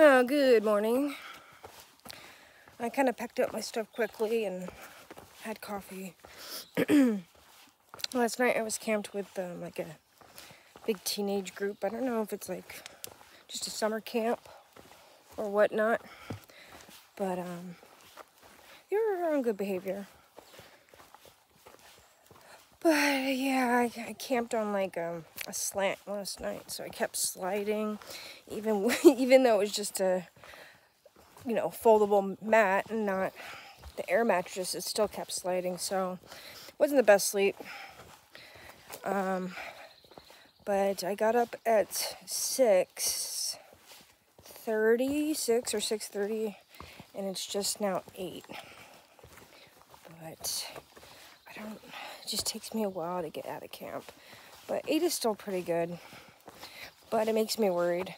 Oh, good morning. I kind of packed up my stuff quickly and had coffee. Last night I was camped with like a big teenage group. I don't know if it's like just a summer camp or whatnot, but they were on good behavior. But yeah, I camped on like a slant last night, so I kept sliding, even though it was just a foldable mat and not the air mattress. It still kept sliding, so it wasn't the best sleep. But I got up at 6:30 or 6:30, and it's just now 8. But it just takes me a while to get out of camp. But 8 is still pretty good. But it makes me worried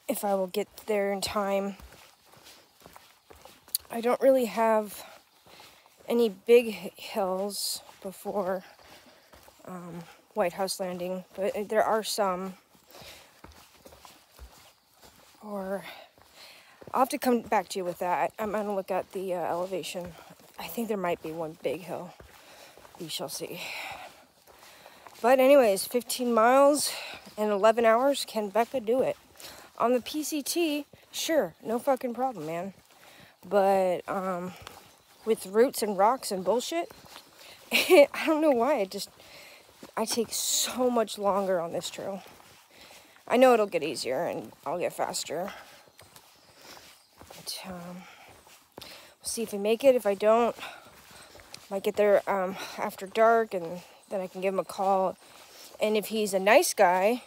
if I will get there in time. I don't really have any big hills before White House Landing, but there are some. Or I'll have to come back to you with that. I'm going to look at the elevation. I think there might be one big hill. We shall see. But anyways, 15 miles in 11 hours. Can Becca do it? On the PCT, sure, no fucking problem, man. But with roots and rocks and bullshit, I don't know why. I take so much longer on this trail. I know it'll get easier and I'll get faster. But we'll see if I make it. If I don't, might get there after dark, and then I can give him a call. And if he's a nice guy,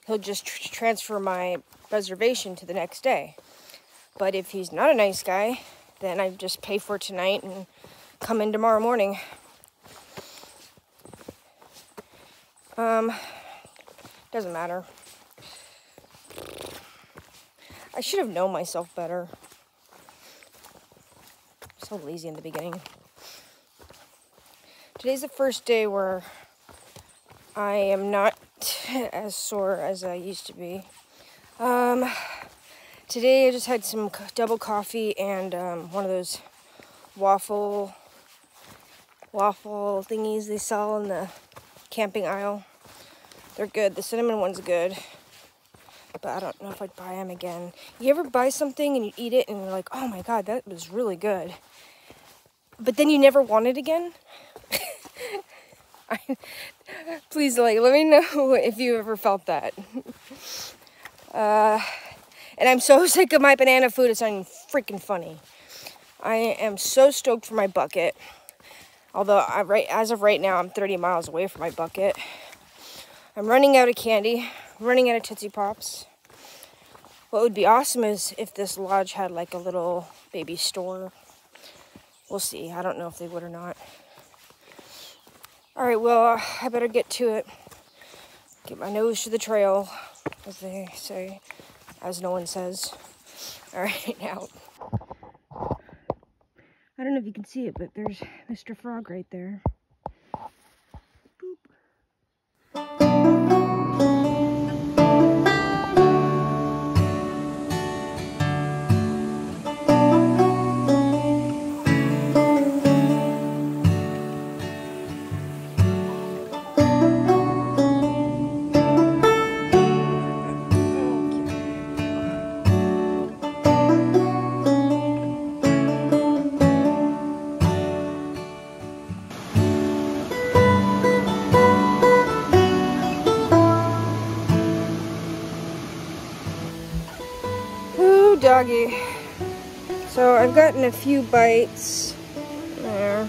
he'll just transfer my reservation to the next day. But if he's not a nice guy, then I just pay for tonight and come in tomorrow morning. Doesn't matter. I should have known myself better. So lazy in the beginning. Today's the first day where I am not as sore as I used to be. Today I just had some double coffee and one of those waffle thingies they sell in the camping aisle. They're good. The cinnamon one's good, but I don't know if I'd buy them again. You ever buy something and you eat it and you're like, oh my god, that was really good, but then you never want it again? Please, let me know if you ever felt that. And I'm so sick of my banana food, it's not even freaking funny. I am so stoked for my bucket. Although, as of right now, I'm 30 miles away from my bucket. I'm running out of candy. I'm running out of Tootsie Pops. What would be awesome is if this lodge had like a little baby store. We'll see. I don't know if they would or not. Alright, well, I better get to it. Get my nose to the trail, as they say. As no one says. Alright, now. I don't know if you can see it, but there's Mr. Frog right there. Boop. Doggy. So I've gotten a few bites. There.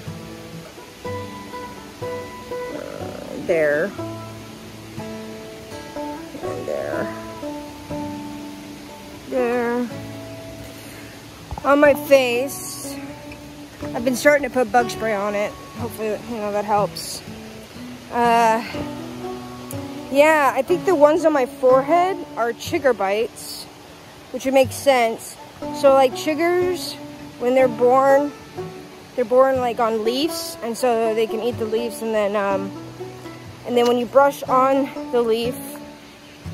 There. And there. There. On my face. I've been starting to put bug spray on it. Hopefully, that helps. Yeah, I think the ones on my forehead are chigger bites, which would make sense. So like chiggers, when they're born like on leaves, and so they can eat the leaves, and then when you brush on the leaf,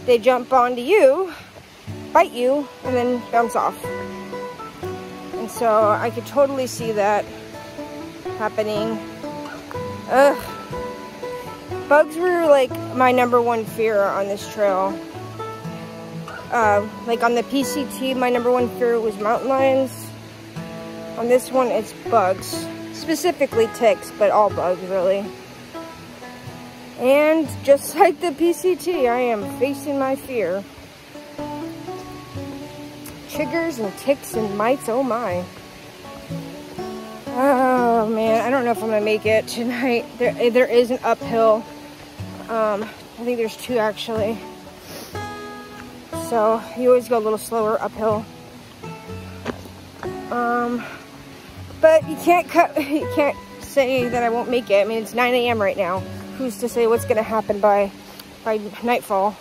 they jump onto you, bite you and then bounce off. And so I could totally see that happening. Ugh. Bugs were like my #1 fear on this trail. Like on the PCT, my #1 fear was mountain lions. On this one, it's bugs. Specifically ticks, but all bugs really. And just like the PCT, I am facing my fear. Chiggers and ticks and mites, oh my. Oh man, I don't know if I'm gonna make it tonight. There is an uphill. I think there's 2 actually. So you always go a little slower uphill. But you can't say that I won't make it. I mean, it's 9 a.m. right now. Who's to say what's gonna happen by nightfall?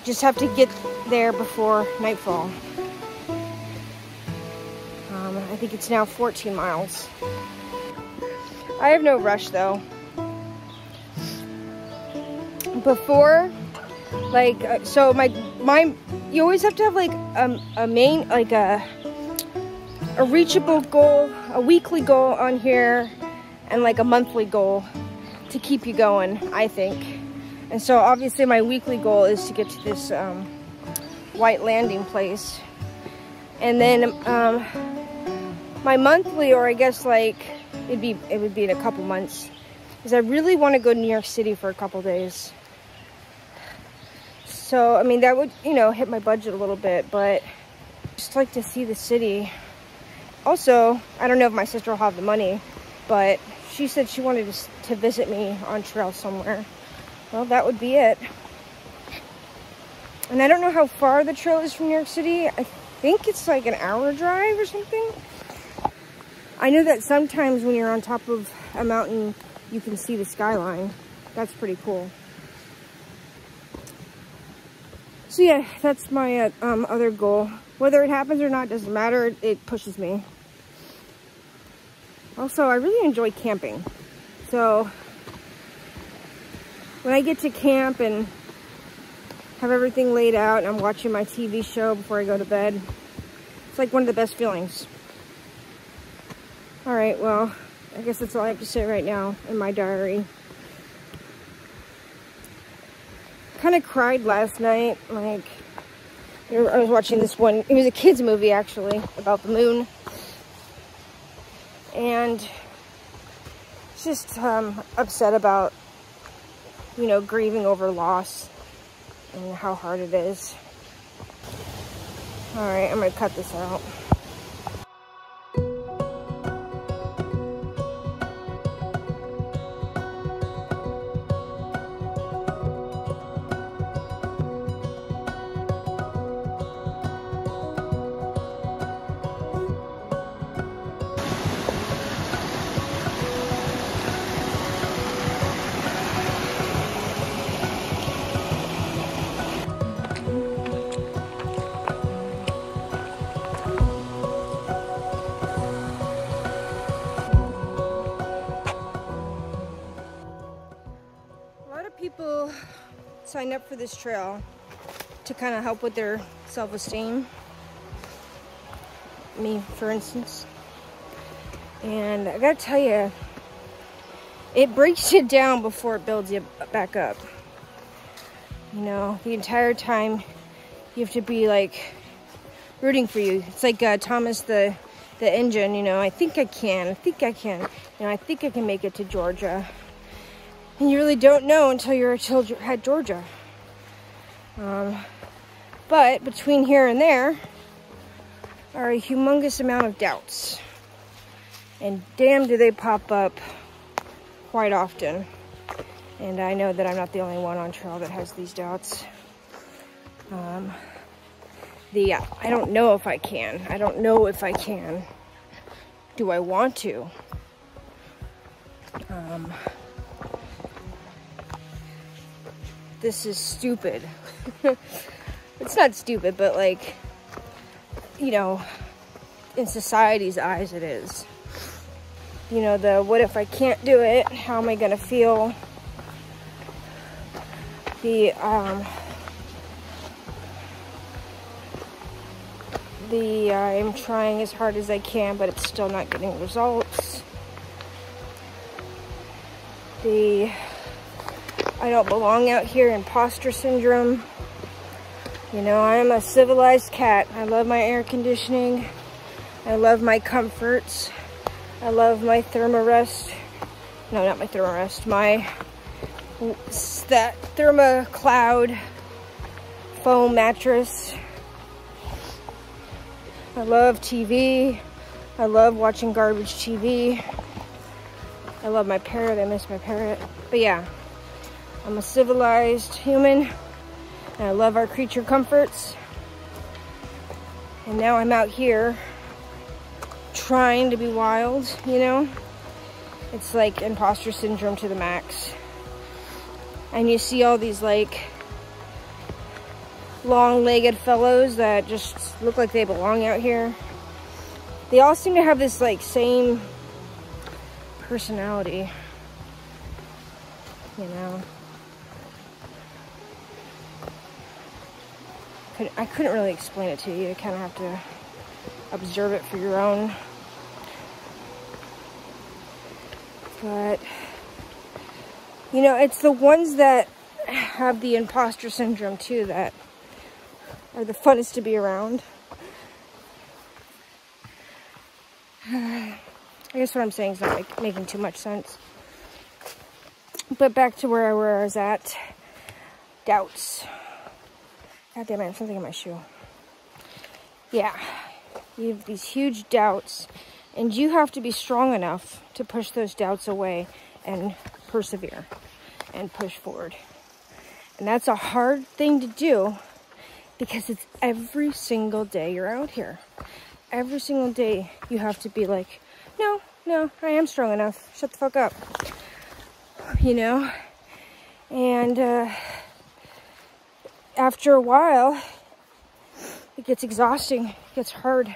Just have to get there before nightfall. I think it's now 14 miles. I have no rush though. Before, like, so you always have to have like a reachable goal, a weekly goal on here, and like a monthly goal to keep you going, I think. And so obviously my weekly goal is to get to this white landing place. And then my monthly, or I guess like it would be in a couple months, is I really want to go to New York City for a couple days. So I mean that would, you know, hit my budget a little bit, but just like to see the city. Also, I don't know if my sister will have the money, but she said she wanted to visit me on trail somewhere. Well, that would be it. And I don't know how far the trail is from New York City. I think it's like an hour drive or something. I know that sometimes when you're on top of a mountain, you can see the skyline. That's pretty cool. So yeah, that's my other goal. Whether it happens or not doesn't matter. It pushes me. Also, I really enjoy camping. So when I get to camp and have everything laid out and I'm watching my TV show before I go to bed, it's like one of the best feelings. All right, well, I guess that's all I have to say right now in my diary. Kind of cried last night. Like, I was watching this one. It was a kids movie actually about the moon, and just upset about, you know, grieving over loss and how hard it is. All right, I'm gonna cut this out. People sign up for this trail to kind of help with their self-esteem. Me, for instance. And I gotta tell you, it breaks you down before it builds you back up. You know, the entire time you have to be like rooting for you. It's like Thomas the engine, you know, I think I can, you know, I think I can make it to Georgia. And you really don't know until you're at Georgia. But between here and there are a humongous amount of doubts. And damn, do they pop up quite often. And I know that I'm not the only one on trail that has these doubts. I don't know if I can. I don't know if I can. Do I want to? This is stupid. It's not stupid, but like, you know, in society's eyes it is. You know, the what if I can't do it? How am I gonna feel? I'm trying as hard as I can, but it's still not getting results. I don't belong out here, imposter syndrome. You know, I am a civilized cat. I love my air conditioning. I love my comforts. I love my Thermarest. No, not my Thermarest. That ThermaCloud foam mattress. I love TV. I love watching garbage TV. I love my parrot. I miss my parrot. But yeah, I'm a civilized human. And I love our creature comforts. And now I'm out here trying to be wild, you know? It's like imposter syndrome to the max. And you see all these like long-legged fellows that just look like they belong out here. They all seem to have this like same personality, you know? I couldn't really explain it to you. You kind of have to observe it for your own. But, you know, it's the ones that have the imposter syndrome too that are the funnest to be around. I guess what I'm saying is not like making too much sense. But back to where I was at. Doubts. God damn it, something in my shoe. Yeah, you have these huge doubts, and you have to be strong enough to push those doubts away and persevere and push forward. And that's a hard thing to do because it's every single day you're out here. Every single day you have to be like, no, I am strong enough. Shut the fuck up. You know? And, after a while, it gets exhausting, it gets hard.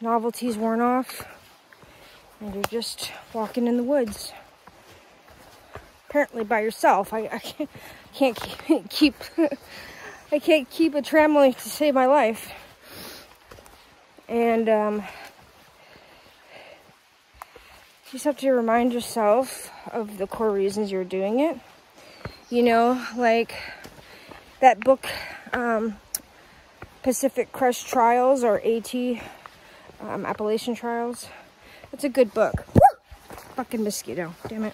Novelty's worn off, and you're just walking in the woods. Apparently by yourself. I can't keep I can't keep a trampoline to save my life. And you just have to remind yourself of the core reasons you're doing it. You know, like that book, Pacific Crest Trials, or AT Appalachian Trials. It's a good book. Woo! Fucking mosquito, damn it.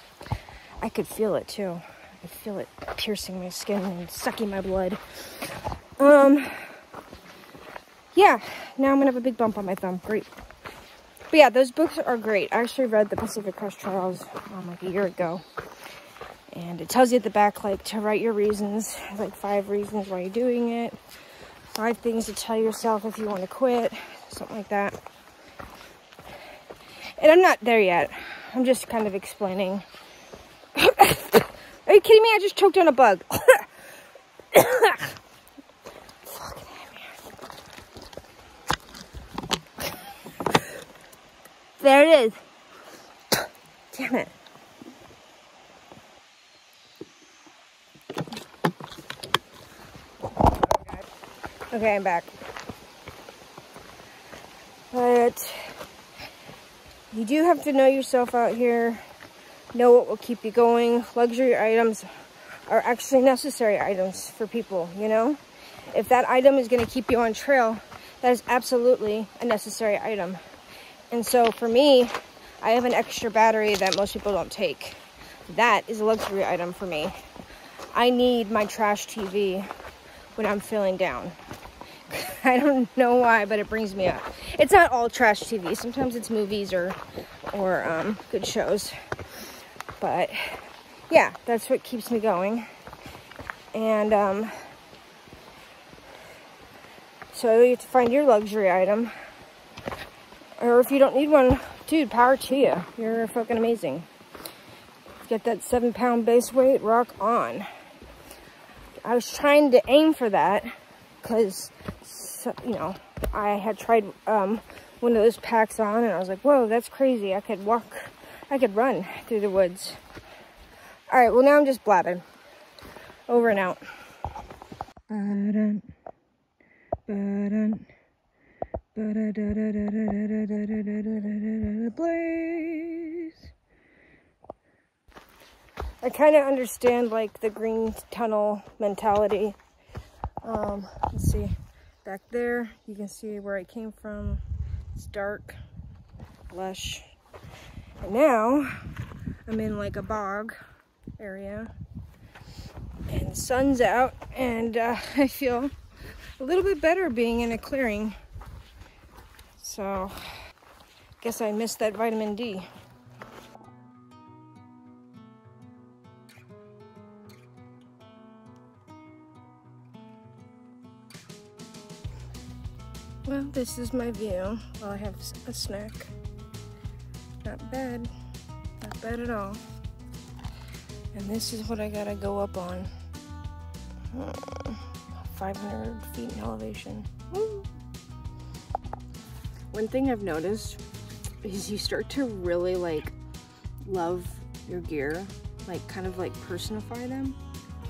I could feel it too. I could feel it piercing my skin and sucking my blood. Yeah, now I'm gonna have a big bump on my thumb. Great. But yeah, those books are great. I actually read the Pacific Crest Trials like a year ago. And it tells you at the back, like, to write your reasons, like 5 reasons why you're doing it, 5 things to tell yourself if you want to quit, something like that. And I'm not there yet. I'm just kind of explaining. Are you kidding me? I just choked on a bug. Fucking man. There it is. Damn it. Okay, I'm back. But you do have to know yourself out here, know what will keep you going. Luxury items are actually necessary items for people, you know? If that item is going to keep you on trail, that is absolutely a necessary item. And so for me, I have an extra battery that most people don't take. That is a luxury item for me. I need my trash TV when I'm feeling down. I don't know why, but it brings me up. It's not all trash TV. Sometimes it's movies or good shows. But yeah, that's what keeps me going. And so you have to find your luxury item. Or if you don't need one, dude, power to you. You're fucking amazing. Get that 7-pound base weight, rock on. I was trying to aim for that because, you know, I had tried one of those packs on and I was like, whoa, that's crazy. I could run through the woods. All right, well, now I'm just blabbing. Over and out. Blaze. I kind of understand like the green tunnel mentality. Let's see, back there you can see where I came from. It's dark, lush, and now I'm in like a bog area, and the sun's out, and I feel a little bit better being in a clearing. So, guess I missed that vitamin D. Well, this is my view while I have a snack. Not bad. Not bad at all. And this is what I gotta go up on. 500 feet in elevation. Woo. One thing I've noticed is you start to really like love your gear, like kind of like personify them.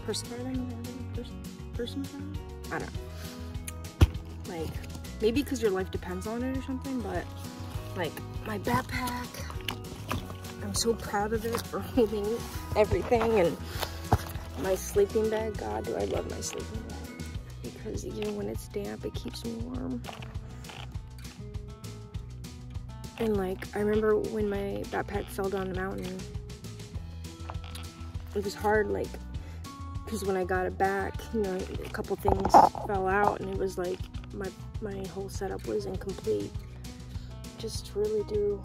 Personify them? Personify them? I don't know. Like, maybe because your life depends on it or something, but like my backpack, I'm so proud of it for holding everything, and my sleeping bag, God, do I love my sleeping bag, because even when it's damp, it keeps me warm. And like, I remember when my backpack fell down the mountain, it was hard, like, because when I got it back, you know, a couple things fell out, and it was like, my whole setup was incomplete. Just really do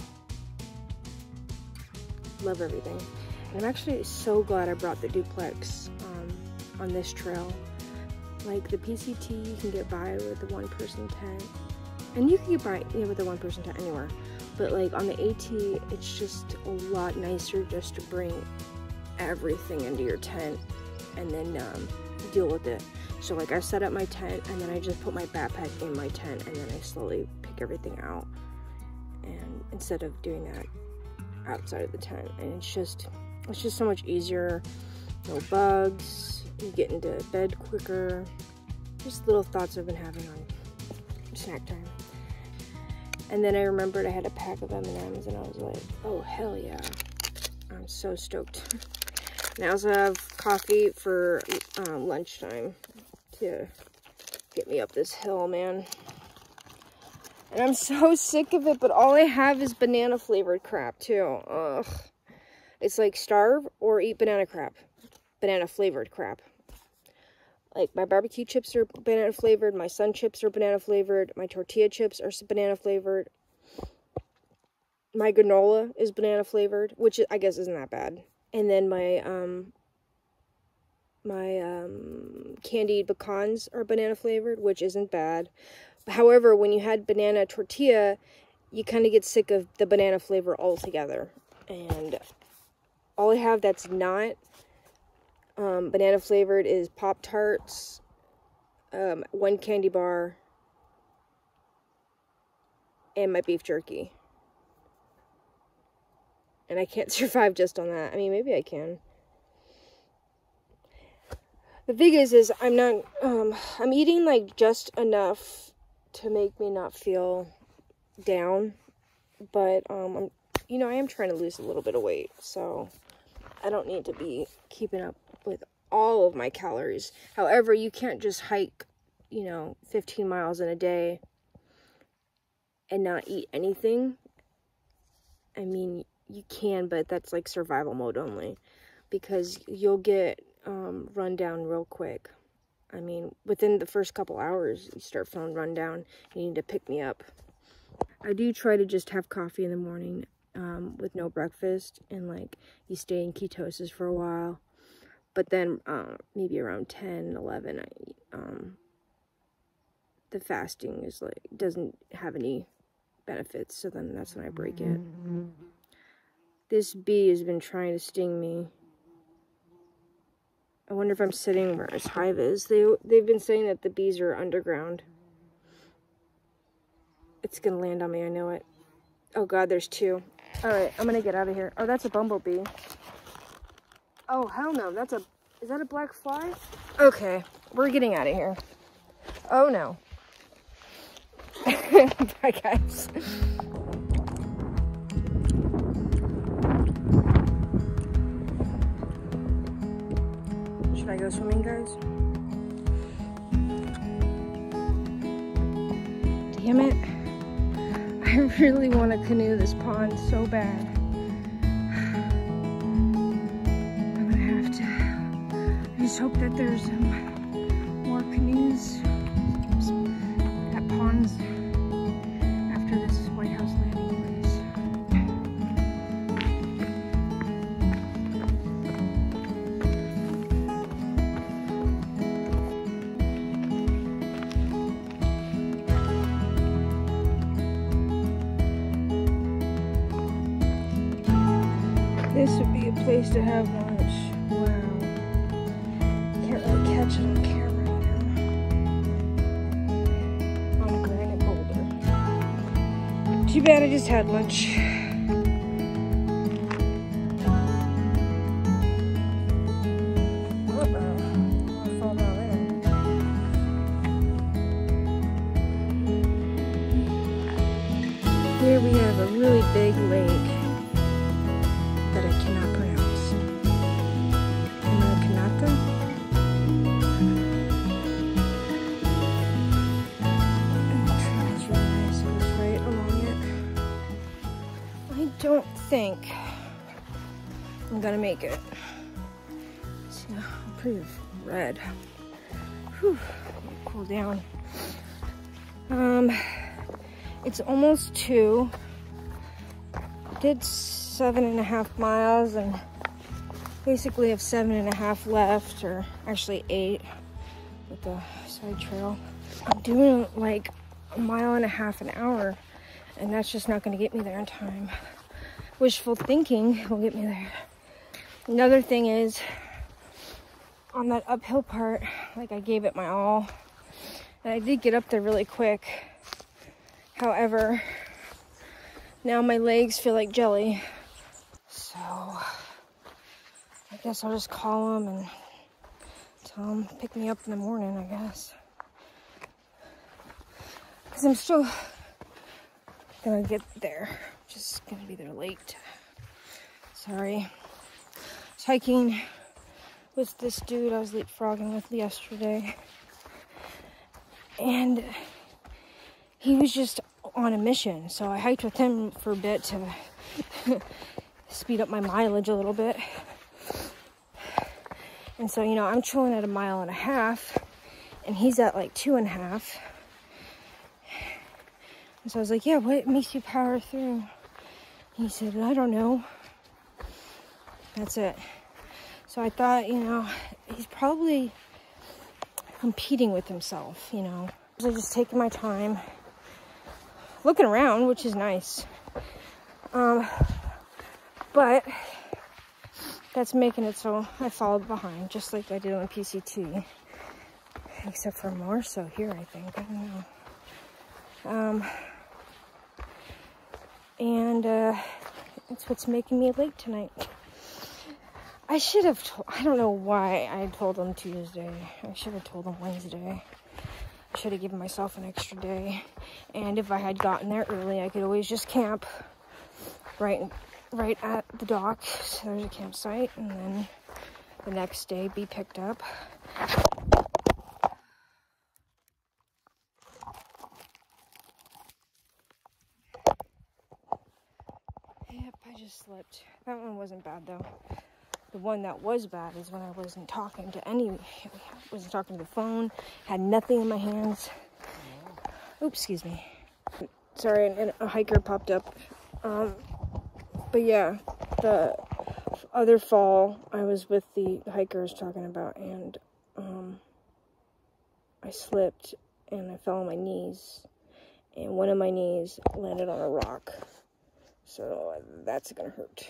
love everything. And I'm actually so glad I brought the duplex on this trail. Like the PCT, you can get by with the one-person tent, and you can get by with the one-person tent anywhere. But like on the AT, it's just a lot nicer just to bring everything into your tent and then deal with it. So like I set up my tent, and then I just put my backpack in my tent, and then I slowly pick everything out, and instead of doing that outside of the tent. And it's just so much easier. No bugs, you get into bed quicker. Just little thoughts I've been having on snack time. And then I remembered I had a pack of M&Ms, and I was like, oh hell yeah, I'm so stoked. And I also have coffee for lunchtime to get me up this hill, man. And I'm so sick of it, but all I have is banana flavored crap too. Ugh. It's like starve or eat banana crap. Banana flavored crap. Like my barbecue chips are banana flavored, my sun chips are banana flavored, my tortilla chips are banana flavored. My granola is banana flavored, which I guess isn't that bad. And then my candied pecans are banana flavored, which isn't bad. However, when you had banana tortilla, you kind of get sick of the banana flavor altogether. And all I have that's not banana flavored is Pop-Tarts, one candy bar, and my beef jerky. And I can't survive just on that. I mean, maybe I can. The thing is I'm not, I'm eating like just enough to make me not feel down, but, you know, I am trying to lose a little bit of weight, so I don't need to be keeping up with all of my calories. However, you can't just hike, you know, 15 miles in a day and not eat anything. I mean, you can, but that's like survival mode only, because you'll get run down real quick. I mean, within the first couple hours, you start feeling run down. You need to pick me up. I do try to just have coffee in the morning with no breakfast, and like you stay in ketosis for a while. But then maybe around 10, 11, the fasting is like, doesn't have any benefits, so then that's when I break it. This bee has been trying to sting me. I wonder if I'm sitting where his hive is. They've been saying that the bees are underground. It's gonna land on me, I know it. Oh god, there's two. Alright, I'm gonna get out of here. Oh, that's a bumblebee. Oh, hell no, is that a black fly? Okay, we're getting out of here. Oh no. Bye, guys. Should I go swimming, guys? Damn it. I really want to canoe this pond so bad. I'm gonna have to. I just hope that there's more canoes at ponds after this White House landing place. This would be a place to have lunch. Wow. Can't really catch it on camera now. On a granite boulder. Too bad I just had lunch. I'll fall down there. Here we have a really big lake that I cannot pronounce. Kanata? And the trail is really nice. It goes right along it. I don't think I'm gonna make it. See, I'm pretty red. Whew, cool down. It's almost 2. Did 7.5 miles and basically have 7.5 left, or actually 8 with the side trail. I'm doing like 1.5 miles an hour, and that's just not going to get me there in time. Wishful thinking will get me there. Another thing is, on that uphill part, like I gave it my all, and I did get up there really quick. However, now my legs feel like jelly. So, I guess I'll just call them and tell them to pick me up in the morning, I guess. Because I'm still gonna get there. Just gonna be there late. Sorry. I was hiking with this dude I was leapfrogging with yesterday. And he was just on a mission. So I hiked with him for a bit to speed up my mileage a little bit. And so, you know, I'm chilling at 1.5 miles, and he's at like 2.5. And so I was like, yeah, what makes you power through? He said, I don't know. That's it. So I thought, you know, he's probably competing with himself, you know. So I'm just taking my time, looking around, which is nice. But that's making it so I followed behind, just like I did on PCT. Except for more so here, I think. I don't know. And that's what's making me late tonight. I should have I don't know why I told them Tuesday. I should have told them Wednesday. I should have given myself an extra day. And if I had gotten there early, I could always just camp right at the dock. So there's a campsite, and then the next day be picked up. Yep, I just slipped. That one wasn't bad though. The one that was bad is when I wasn't talking to wasn't talking to the phone, had nothing in my hands. Oops, excuse me. Sorry, and a hiker popped up. But yeah, the other fall I was with the hiker I was talking about, and I slipped and I fell on my knees, and one of my knees landed on a rock. So that's gonna hurt.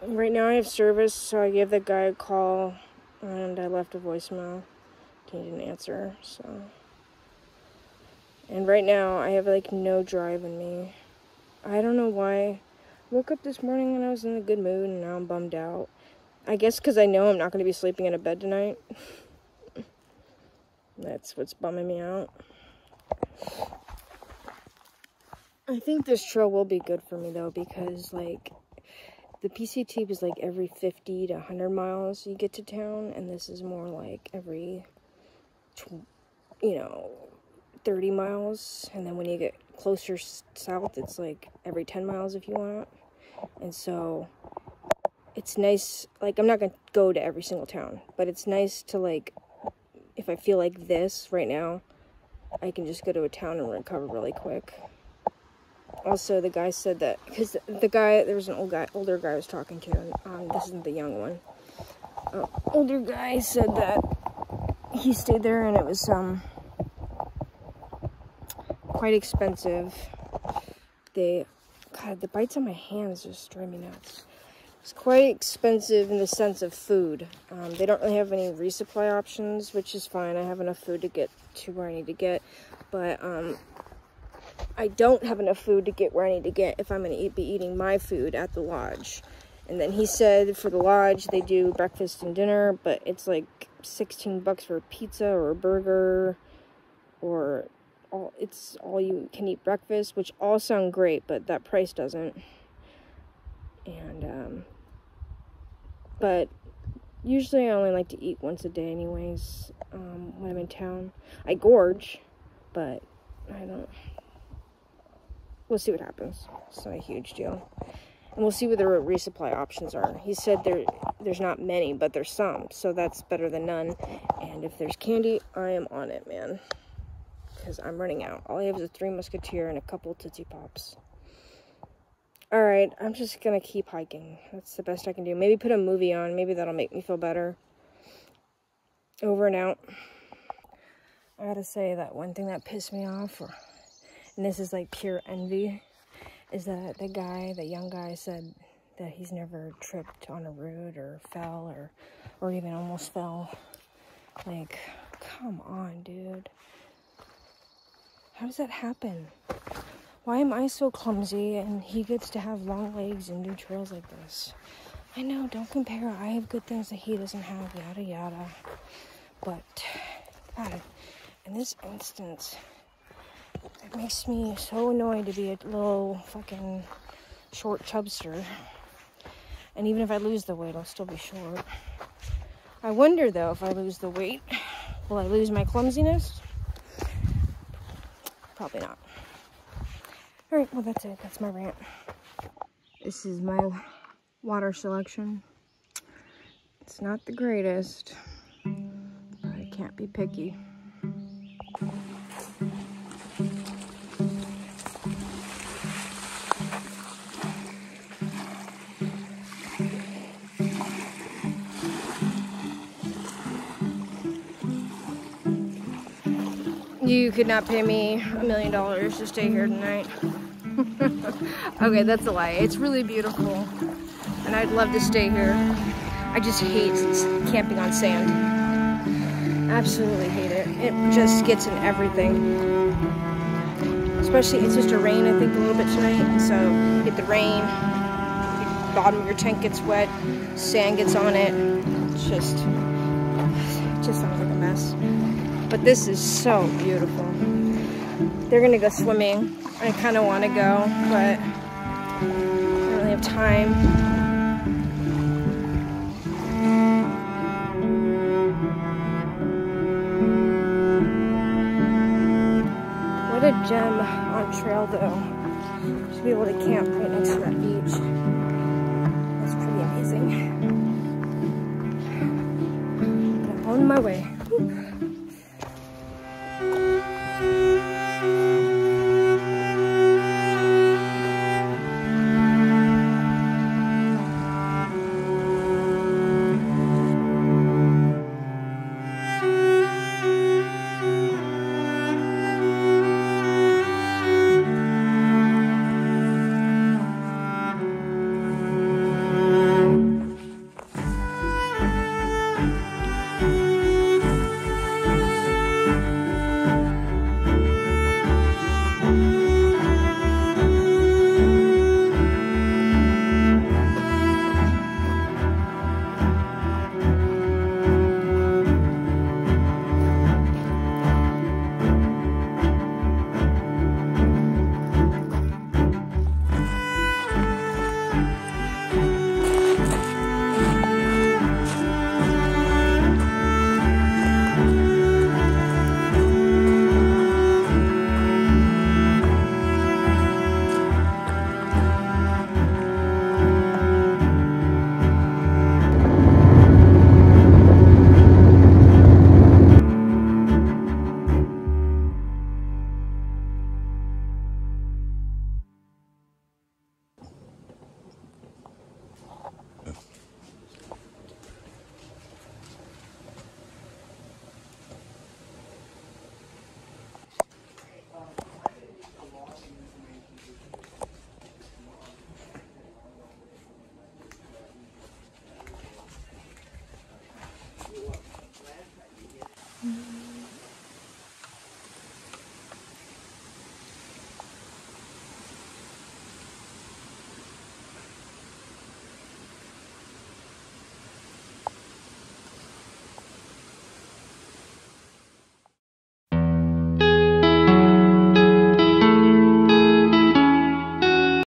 Right now I have service, so I gave that guy a call and I left a voicemail. He didn't answer, so. And right now I have like no drive in me. I don't know why. I woke up this morning and I was in a good mood, and now I'm bummed out. I guess because I know I'm not going to be sleeping in a bed tonight. That's what's bumming me out. I think this trail will be good for me though, because like the PCT was like every 50 to 100 miles you get to town, and this is more like every, 30 miles. And then when you get closer south, it's like every 10 miles if you want. And so it's nice, like I'm not gonna go to every single town, but it's nice to like, if I feel like this right now, I can just go to a town and recover really quick. Also, the guy said that, because there was an older guy I was talking to, and this isn't the young one. Older guy said that he stayed there and it was quite expensive. God, the bites on my hands just drive me nuts. It's quite expensive in the sense of food. They don't really have any resupply options, which is fine. I have enough food to get to where I need to get, but I don't have enough food to get where I need to get if I'm going to be eating my food at the lodge. And then he said for the lodge, they do breakfast and dinner, but it's like $16 for a pizza or a burger, or it's all you can eat breakfast, which all sound great, but that price doesn't. And, but usually I only like to eat once a day anyways, when I'm in town. I gorge, but we'll see what happens. It's not a huge deal. And we'll see what the resupply options are. He said there's not many, but there's some. So that's better than none. And if there's candy, I am on it, man. Because I'm running out. All I have is a 3 Musketeer and a couple Tootsie Pops. Alright, I'm just going to keep hiking. That's the best I can do. Maybe put a movie on. Maybe that'll make me feel better. Over and out. I gotta say that one thing that pissed me off, and this is like pure envy, is that the young guy said that he's never tripped on a root or fell or even almost fell. Like, come on, dude. How does that happen? Why am I so clumsy and he gets to have long legs and do trails like this? I know, don't compare. I have good things that he doesn't have, yada yada. But, God, in this instance, it makes me so annoyed to be a little fucking short chubster. And even if I lose the weight, I'll still be short. I wonder, though, if I lose the weight, will I lose my clumsiness? Probably not. Alright, well, that's it. That's my rant. This is my water selection. It's not the greatest, but I can't be picky. You could not pay me $1 million to stay here tonight. Okay, that's a lie. It's really beautiful, and I'd love to stay here. I just hate camping on sand. Absolutely hate it. It just gets in everything. Especially, it's just a rain, I think, a little bit tonight. And so, you get the rain, the bottom of your tent gets wet, sand gets on it. It just sounds like a mess. But this is so beautiful. They're gonna go swimming. I kind of want to go, but I don't really have time. What a gem on trail, though. To be able to camp right next to that beach. That's pretty amazing. But I'm on my way.